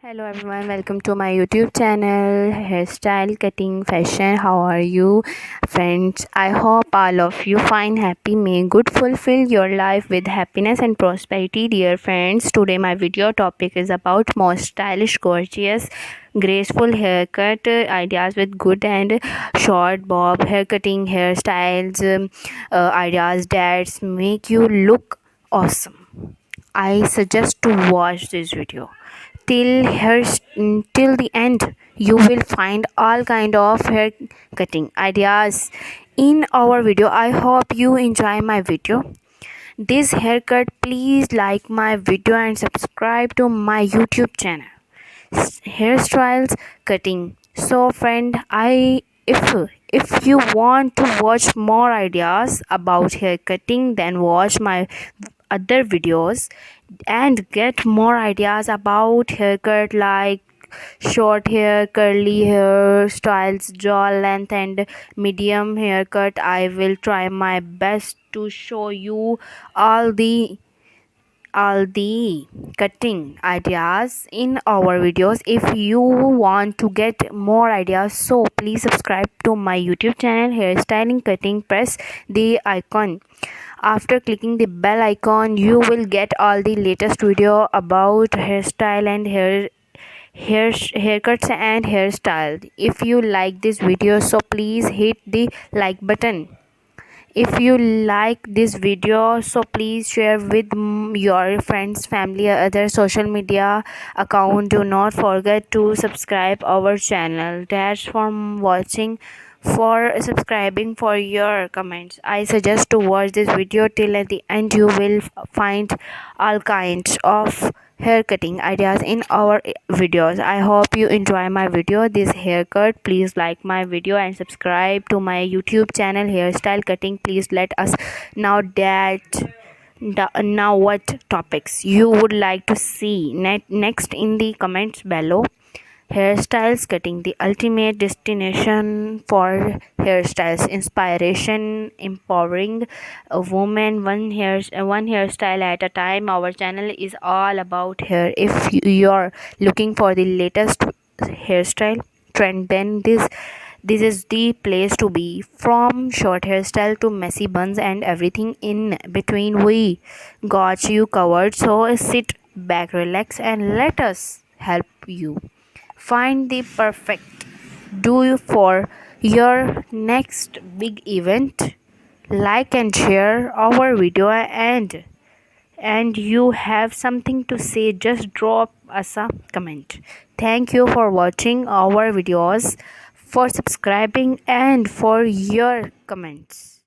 Hello everyone, welcome to my YouTube channel, Hairstyle Cutting Fashion. How are you friends? I hope all of you find happy. May good fulfill your life with happiness and prosperity. Dear friends, today my video topic is about most stylish, gorgeous, graceful haircut ideas with good and short bob haircutting hairstyles, ideas that make you look awesome. I suggest to watch this video till the end. You will find all kind of hair cutting ideas in our video. I hope you enjoy my video. This haircut, please like my video and subscribe to my YouTube channel, Hairstyles Cutting. So friend, I if you want to watch more ideas about hair cutting, then watch my other videos and get more ideas about haircut like short hair, curly hair styles, jaw length and medium haircut. I will try my best to show you all the all the cutting ideas in our videos. If you want to get more ideas, so please subscribe to my YouTube channel Hairstyling Cutting. Press the icon. After clicking the bell icon, you will get all the latest video about hairstyle and haircuts and hairstyle. If you like this video, so please hit the like button. If you like this video, so please share with your friends, family, or other social media account. Do not forget to subscribe our channel. That's from watching, for subscribing, for your comments. I suggest to watch this video till at the end. You will find all kinds of hair cutting ideas in our videos. I hope you enjoy my video, this haircut. Please like my video and subscribe to my YouTube channel Hairstyle Cutting. Please let us know that now what topics you would like to see next in the comments below. Hairstyles Cutting, the ultimate destination for hairstyles, inspiration, empowering a woman, one hairstyle at a time. Our channel is all about hair. If you're looking for the latest hairstyle trend, then this is the place to be. From short hairstyle to messy buns and everything in between, we got you covered. So sit back, relax, and let us help you find the perfect do for your next big event. Like and share our video, and you have something to say, just drop us a comment. Thank you for watching our videos, for subscribing, and for your comments.